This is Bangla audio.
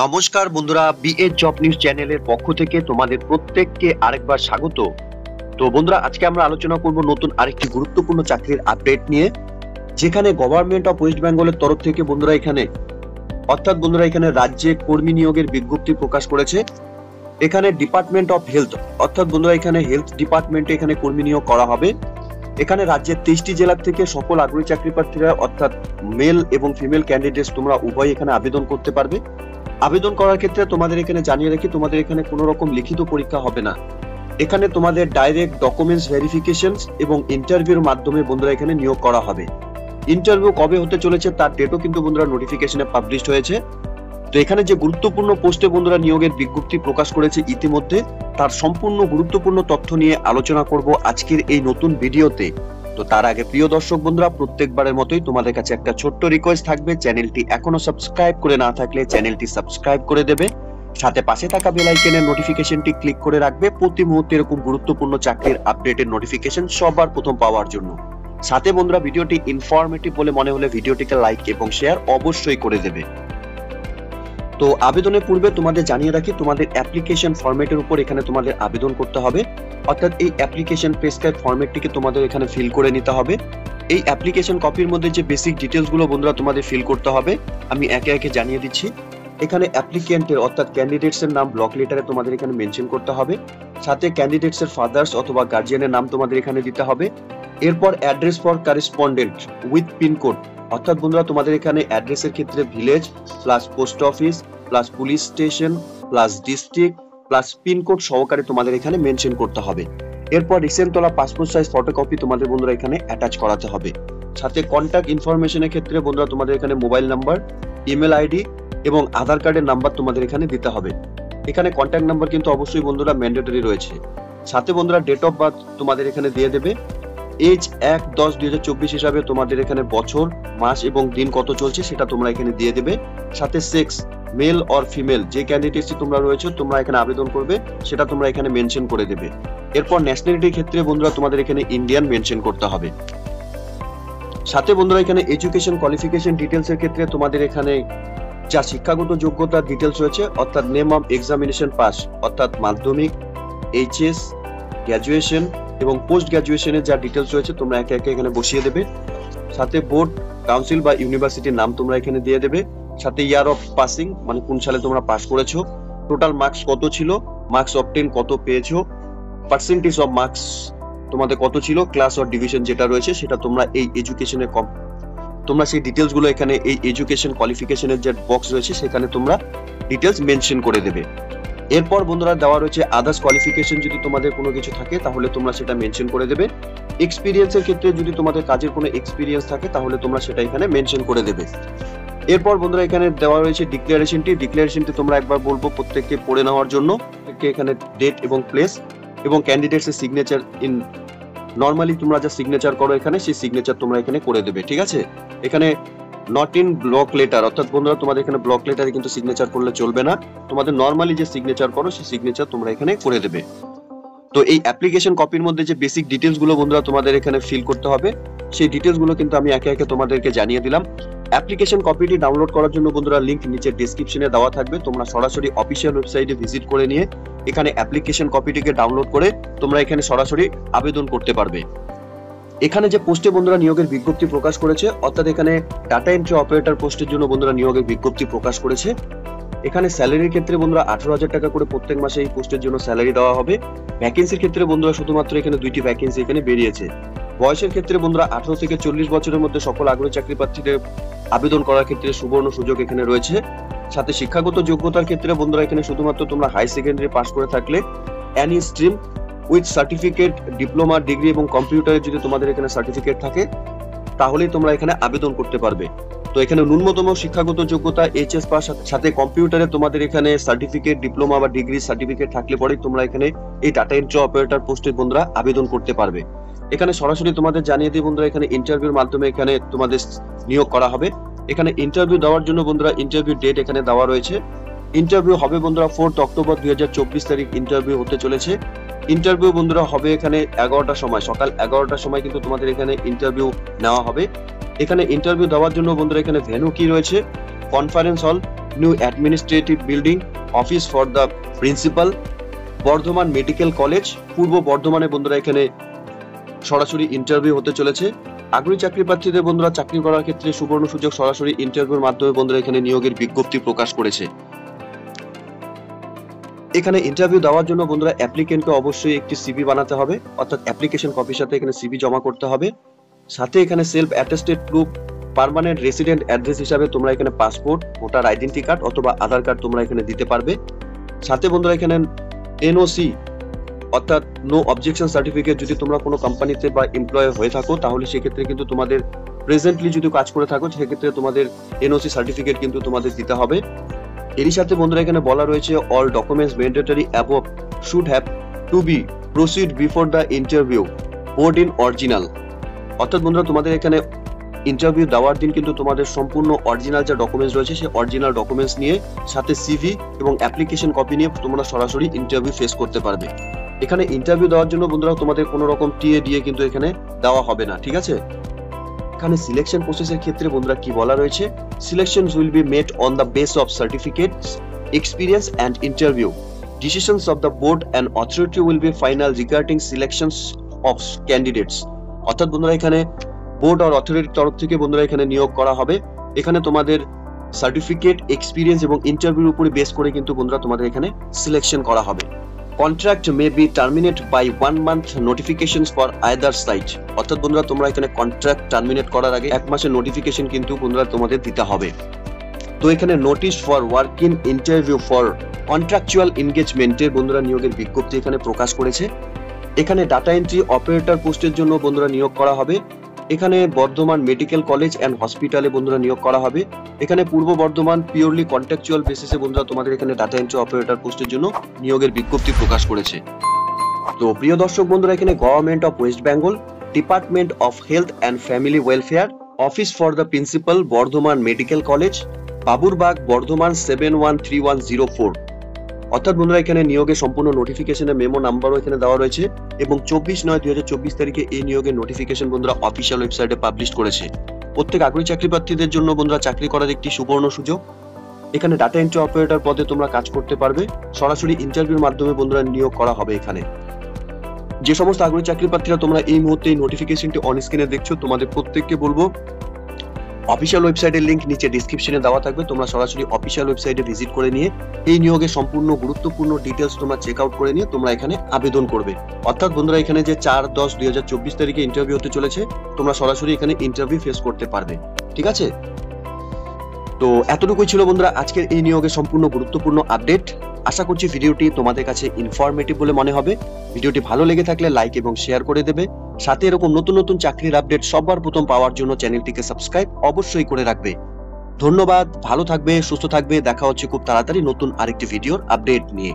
নমস্কার বন্ধুরা, বিএ জব নিউজ চ্যানেলের পক্ষ থেকে তোমাদের প্রত্যেককে আরেকবার স্বাগত। তো বন্ধুরা, আজকে আমরা আলোচনা করব নতুন আরেকটি গুরুত্বপূর্ণ চাকরির আপডেট নিয়ে, যেখানে গভর্নমেন্ট অফ ওয়েস্ট বেঙ্গলের তরফ থেকে বন্ধুরা এখানে রাজ্যে কর্মী নিয়োগের বিজ্ঞপ্তি প্রকাশ করেছে। এখানে ডিপার্টমেন্ট অফ হেলথ অর্থাৎ বন্ধুরা এখানে হেলথ ডিপার্টমেন্টে এখানে কর্মী নিয়োগ করা হবে। এখানে রাজ্যের 23টি জেলা থেকে সকল আগ্রহী চাকরি প্রার্থীরা অর্থাৎ মেল এবং ফিমেল ক্যান্ডিডেটস তোমরা উভয় এখানে আবেদন করতে পারবে। আবেদন করার ক্ষেত্রে তোমাদের এখানে জানিয়ে রাখি, তোমাদের এখানে কোনো রকম লিখিত পরীক্ষা হবে না। এখানে তোমাদের ডাইরেক্ট ডকুমেন্টস ভেরিফিকেশন এবং ইন্টারভিউর মাধ্যমে বন্ধুরা এখানে নিয়োগ করা হবে। ইন্টারভিউ কবে হতে চলেছে তার ডেটও কিন্তু বন্ধুরা নোটিফিকেশনে পাবলিশড হয়েছে। তো এখানে যে গুরুত্বপূর্ণ পোস্টে বন্ধুরা নিয়োগের বিজ্ঞপ্তি প্রকাশ করেছে ইতিমধ্যে, তার সম্পূর্ণ গুরুত্বপূর্ণ তথ্য নিয়ে আলোচনা করব আজকের এই নতুন ভিডিওতে। তো তার আগে প্রিয় দর্শক বন্ধুরা, প্রত্যেকবারের মতোই তোমাদের কাছে একটা ছোট্ট রিকোয়েস্ট থাকবে, চ্যানেলটি এখনো সাবস্ক্রাইব করে না থাকলে চ্যানেলটি সাবস্ক্রাইব করে দেবে, সাথে পাশে থাকা বেল আইকনের নোটিফিকেশনটি ক্লিক করে রাখবে প্রতি মুহূর্তে এরকম গুরুত্বপূর্ণ চাকরির আপডেটের নোটিফিকেশন সবার প্রথম পাওয়ার জন্য। সাথে বন্ধুরা, ভিডিওটি ইনফরমেটিভ বলে মনে হলে ভিডিওটিকে লাইক এবং শেয়ার অবশ্যই করে দেবে। তো আবেদনের পূর্বে তোমাদের জানিয়ে রাখি, তোমাদের অ্যাপ্লিকেশন ফরম্যাটের উপর এখানে তোমাদের আবেদন করতে হবে। অর্থাৎ এই অ্যাপ্লিকেশন প্রেসক্রাইব ফরম্যাটটিকে তোমাদের এখানে ফিল করে নিতে হবে। এই অ্যাপ্লিকেশন কপির মধ্যে যে বেসিক ডিটেলস গুলো বন্ধুরা তোমাদের ফিল করতে হবে, আমি একে একে জানিয়ে দিচ্ছি। এখানে অ্যাপ্লিকেন্টের অর্থাৎ ক্যান্ডিডেটস এর নাম ব্লক লেটারে তোমাদের এখানে মেনশন করতে হবে। সাথে ক্যান্ডিডেটস এর ফাদার্স অথবা গার্জিয়ানের নাম তোমাদের এখানে দিতে হবে। এরপর address for correspondent with pincode, অর্থাৎ বন্ধুরা তোমাদের এখানে অ্যাড্রেসের ক্ষেত্রে village plus post office plus police station plus district plus pincode সহকারে তোমাদের এখানে মেনশন করতে হবে। এরপর রিসেন্ট তোলা পাসপোর্ট সাইজ ফটোকপি তোমাদের বন্ধুরা এখানে অ্যাটাচ করাতে হবে। সাথে কন্ট্যাক্ট ইনফরমেশনের ক্ষেত্রে বন্ধুরা তোমাদের এখানে মোবাইল নাম্বার, ইমেল আইডি এবং আধার কার্ডের নাম্বার তোমাদের এখানে দিতে হবে। এখানে কন্ট্যাক্ট নাম্বার কিন্তু অবশ্যই বন্ধুরা ম্যান্ডেটরি রয়েছে। সাথে বন্ধুরা ডেট অফ বার্থ তোমাদের এখানে দিয়ে দেবে। এজ 1/10/2024 হিসাবে তোমাদের এখানে বছর, মাস এবং দিন কত চলছে সেটা তোমরা এখানে দিয়ে দেবে। সাথে সেক্স মেল অর ফিমেল যে ক্যান্ডিডেটসি তোমরা রয়েছে তোমরা এখানে আবেদন করবে সেটা তোমরা এখানে মেনশন করে দেবে। এরপর ন্যাশনালিটির ক্ষেত্রে বন্ধুরা তোমাদের এখানে ইন্ডিয়ান মেনশন করতে হবে। সাথে বন্ধুরা এখানে এডুকেশন কোয়ালিফিকেশন ডিটেলস এর ক্ষেত্রে তোমাদের এখানে যা শিক্ষাগত যোগ্যতার ডিটেলস রয়েছে অর্থাৎ নেম অফ এক্সামিনেশন পাস অর্থাৎ মাধ্যমিক, এইচএস, গ্র্যাজুয়েশন এবং পোস্ট গ্র্যাজুয়েশনের যা ডিটেলস রয়েছে তোমরা একে একে এখানে বসিয়ে দেবে। সাথে বোর্ড, কাউন্সিল বা ইউনিভার্সিটির নাম তোমরা এখানে দিয়ে দেবে। সাথে ইয়ার অফ পাসিং মানে কোন সালে তোমরা পাস করেছো, টোটাল মার্কস কত ছিল, মার্কস অবটেন কত পেয়েছো, পার্সেন্টেজ অফ মার্কস তোমাদের কত ছিল, ক্লাস অর ডিভিশন যেটা রয়েছে সেটা তোমরা এই এডুকেশনের তোমরা সেই ডিটেলস গুলো এখানে এই এডুকেশন কোয়ালিফিকেশনের যে বক্স রয়েছে সেখানে তোমরা ডিটেলস মেনশন করে দেবে। এরপর বন্ধুরা দেওয়া রয়েছে আদার্স কোয়ালিফিকেশন, যদি তোমাদের কোনো কিছু থাকে তাহলে তোমরা সেটা মেনশন করে দেবে। এক্সপিরিয়েন্সের ক্ষেত্রে যদি তোমাদের কাজের কোনো এক্সপিরিয়েন্স থাকে তাহলে তোমরা সেটা এখানে মেনশন করে দেবে। এরপর বন্ধুরা এখানে দেওয়া রয়েছে ডিক্লারেশনটি তোমরা একবার বলবো প্রত্যেককে পড়ে নেওয়ার জন্য। এখানে ডেট এবং প্লেস এবং ক্যান্ডিডেটস এর সিগনেচার ইন নরমালি তোমরা যা সিগনেচার করো এখানে সেই সিগনেচার তোমরা এখানে করে দেবে, ঠিক আছে। এখানে নট ইন ব্লক লেটার অর্থাৎ বন্ধুরা তোমাদের এখানে ব্লক লেটারে কিন্তু সিগনেচার করলে চলবে না, তোমাদের নরমালি যে সিগনেচার করো সেই সিগনেচার তোমরা এখানে করে দেবে। তো এই অ্যাপ্লিকেশন কপির মধ্যে যে বেসিক ডিটেলস গুলো বন্ধুরা তোমাদের এখানে ফিল করতে হবে সেই ডিটেলস গুলো কিন্তু আমি একে একে তোমাদেরকে জানিয়ে দিলাম। অ্যাপ্লিকেশন কপিটি ডাউনলোড করার জন্য বন্ধুরা লিংক নিচে ডেসক্রিপশনে দেওয়া থাকবে, তোমরা সরাসরি অফিসিয়াল ওয়েবসাইটে ভিজিট করে নিয়ে এখানে অ্যাপ্লিকেশন কপিটিকে ডাউনলোড করে তোমরা এখানে সরাসরি আবেদন করতে পারবে। এখানে যে পোস্টে বন্ধুরা নিয়োগের বিজ্ঞপ্তি প্রকাশ করেছে অর্থাৎ এখানে ডাটা এন্ট্রি অপারেটর পোস্টের জন্য বন্ধুরা নিয়োগের বিজ্ঞপ্তি প্রকাশ করেছে। এখানে স্যালারির ক্ষেত্রে বন্ধুরা 18,000 টাকা করে প্রত্যেক মাসে এই পোস্টের জন্য স্যালারি দেওয়া হবে। ভ্যাকেন্সির ক্ষেত্রে বন্ধুরা শুধুমাত্র এখানে 2টি ভ্যাকেন্সি এখানে বেরিয়েছে। বয়সের ক্ষেত্রে বন্ধুরা 18 থেকে 40 বছরের মধ্যে সকল আগ্রহী চাকরি প্রার্থীদের আবেদন করার ক্ষেত্রে সুবর্ণ সুযোগ এখানে রয়েছে। সাথে শিক্ষাগত যোগ্যতার ক্ষেত্রে বন্ধুরা এখানে শুধুমাত্র তোমরা হাই সেকেন্ডারি পাস করে থাকলে any stream with certificate, diploma, degree এবং কম্পিউটারে যদি তোমাদের এখানে সার্টিফিকেট থাকে তাহলেই তোমরা এখানে আবেদন করতে পারবে। তো এখানে ন্যূনতম শিক্ষাগত যোগ্যতা এইচএস পাস, সাথে কম্পিউটারে তোমাদের এখানে সার্টিফিকেট, ডিপ্লোমা বা ডিগ্রি সার্টিফিকেট থাকলে পরেই তোমরা এখানে এই ডাটা এন্ট্রি অপারেটর পোস্টে বন্ধুরা আবেদন করতে পারবে। এখানে সরাসরি তোমাদের জানিয়ে দিই বন্ধুরা এখানে ইন্টারভিউর মাধ্যমে এখানে তোমাদের নিয়োগ করা হবে। এখানে ইন্টারভিউ দেওয়ার জন্য বন্ধুরা ইন্টারভিউ ডেট এখানে দেওয়া রয়েছে। ইন্টারভিউ হবে বন্ধুরা 4 অক্টোবর 2024 তারিখ ইন্টারভিউ হতে চলেছে। ইন্টারভিউ বন্ধুরা হবে এখানে 11টার সময়, সকাল 11টার সময় কিন্তু তোমাদের এখানে ইন্টারভিউ নেওয়া হবে। এখানে ইন্টারভিউ দেওয়ার জন্য বন্ধুরা এখানে ভেন্যু কি রয়েছে, conference hall new administrative building, office for the principal, Bardhaman medical college, পূর্ব বর্ধমানে বন্ধুরা এখানে সরাসরি ইন্টারভিউ হতে চলেছে। আগ্রহী চাকরি প্রার্থীদের বন্ধুরা চাকরি করার ক্ষেত্রে সুবর্ণ সুযোগ, সরাসরি ইন্টারভিউর মাধ্যমে বন্ধুরা এখানে নিয়োগের বিজ্ঞপ্তি প্রকাশ করেছে। এখানে ইন্টারভিউ দেওয়ার জন্য বন্ধুরা অ্যাপ্লিকেন্টকে অবশ্যই একটি সিভি বানাতে হবে, অর্থাৎ অ্যাপ্লিকেশন কপির সাথে এখানে সিভি জমা করতে হবে। সাথে এখানে self attested proof, permanent resident address হিসাবে তোমরা এখানে পাসপোর্ট, ভোটার আইডেন্টি কার্ড অথবা আধার কার্ড তোমরা এখানে দিতে পারবে। সাথে বন্ধুরা এখানে এনওসি অর্থাৎ নো অবজেকশন সার্টিফিকেট, যদি তোমরা কোনো কোম্পানিতে বা এমপ্লয় হয়ে থাকো তাহলে সেক্ষেত্রে কিন্তু তোমাদের প্রেজেন্টলি যদি কাজ করে থাকো সেক্ষেত্রে তোমাদের এনওসি সার্টিফিকেট কিন্তু তোমাদের দিতে হবে। এরই সাথে বন্ধুরা এখানে বলা রয়েছে all documents mandatory above should have to B proceed before the interview board in original. অর্থাৎ বন্ধুরা তোমাদের এখানে ইন্টারভিউ দেওয়ার দিন কিন্তু তোমাদের সম্পূর্ণ অরিজিনাল যে ডকুমেন্টস রয়েছে সেই অরিজিনাল ডকুমেন্টস নিয়ে সাথে সিভি এবং অ্যাপ্লিকেশন কপি নিয়ে তোমরা সরাসরি ইন্টারভিউ ফেস করতে পারবে। এখানে ইন্টারভিউ দেওয়ার জন্য বন্ধুরা তোমাদের কোনো রকম টিএ দিয়ে কিন্তু এখানে দেওয়া হবে না, ঠিক আছে। এখানে সিলেকশন প্রসেসের ক্ষেত্রে বন্ধুরা কি বলা রয়েছে, selections will be made on the base of certificates, experience and interview. Decisions of the board and authority will be final regarding selections of candidates. অর্থাৎ বন্ধুরা এখানে বোর্ড আর অথরিটির তরফ থেকে বন্ধুরা এখানে নিয়োগ করা হবে। এখানে তোমাদের সার্টিফিকেট, এক্সপিরিয়েন্স এবং ইন্টারভিউর উপরে বেস করে কিন্তু বন্ধুরা তোমাদের এখানে সিলেকশন করা হবে। Contract may be terminate by 1 month notifications for either side. অর্থাৎ বন্ধুরা তোমরা এখানে কন্ট্রাক্ট টার্মিনেট করার আগে 1 মাসের নোটিফিকেশন কিন্তু বন্ধুরা তোমাদের দিতে হবে। তো এখানে notice for work in interview for contractual এনগেজমেন্টের বন্ধুরা নিয়োগের বিজ্ঞপ্তি এখানে প্রকাশ করেছে। এখানে ডাটা এন্ট্রি অপারেটর পোস্টের জন্য বন্ধুরা নিয়োগ করা হবে। এখানে বর্ধমান মেডিকেল কলেজ এন্ড হসপিটালে বন্ধুরা নিয়োগ করা হবে। এখানে পূর্ব বর্ধমান পিওরলি কন্ট্রাকচুয়াল বেসিসে বন্ধুরা তোমাদের এখানে ডাটা এন্ট্রি অপারেটর পোস্টের জন্য নিয়োগের বিজ্ঞপ্তি প্রকাশ করেছে। তো প্রিয় দর্শক বন্ধুরা এখানে government of West Bengal, department of health and family welfare, office for the principal Bardhaman medical college, Baburbag Bardhaman 713104। অর্থাৎ বন্ধুরা এখানে নিয়োগের সম্পূর্ণ নোটিফিকেশনের মেমো নাম্বারও এখানে দেওয়া রয়েছে এবং 24/9/2024 তারিখে এই নিয়োগের নোটিফিকেশন বন্ধুরা অফিসিয়াল ওয়েবসাইটে পাবলিশ করেছে। প্রত্যেক আগ্রহী চাকরি প্রার্থীদের জন্য বন্ধুরা চাকরি করার একটি সুবর্ণ সুযোগ। এখানে ডাটা এন্ট্রি অপারেটর পদে তোমরা কাজ করতে পারবে, সরাসরি ইন্টারভিউর মাধ্যমে বন্ধুরা নিয়োগ করা হবে। এখানে যে সমস্ত আগ্রহী চাকরি প্রার্থীরা তোমরা এই মুহূর্তে এই নোটিফিকেশনটি অন স্ক্রিনে দেখছো, তোমাদের প্রত্যেককে বলবো অফিসিয়াল ওয়েবসাইটের লিংক নিচে ডেসক্রিপশনে দেওয়া থাকবে, তোমরা সরাসরি অফিসিয়াল ওয়েবসাইটে ভিজিট করে নিয়ে এই নিয়োগের সম্পূর্ণ গুরুত্বপূর্ণ ডিটেলস তোমরা চেক আউট করে নিয়ে তোমরা এখানে আবেদন করবে। অর্থাৎ বন্ধুরা এখানে যে 4/10/2024 তারিখে ইন্টারভিউ হতে চলেছে, তোমরা সরাসরি এখানে ইন্টারভিউ ফেস করতে পারবে, ঠিক আছে। তো এতটুকুই ছিল বন্ধুরা আজকের এই নিয়োগের সম্পূর্ণ গুরুত্বপূর্ণ আপডেট। আশা করছি ভিডিওটি তোমাদের কাছে ইনফরমেটিভ বলে মনে হবে। ভিডিওটি ভালো লেগে থাকলে লাইক এবং শেয়ার করে দেবে। সাথে এরকম নতুন নতুন চাকরির আপডেট সবার প্রথম পাওয়ার জন্য চ্যানেলটিকে সাবস্ক্রাইব অবশ্যই করে রাখবে। ধন্যবাদ, ভালো থাকবে, সুস্থ থাকবে। দেখা হচ্ছে খুব তাড়াতাড়ি নতুন আরেকটি ভিডিওর আপডেট নিয়ে।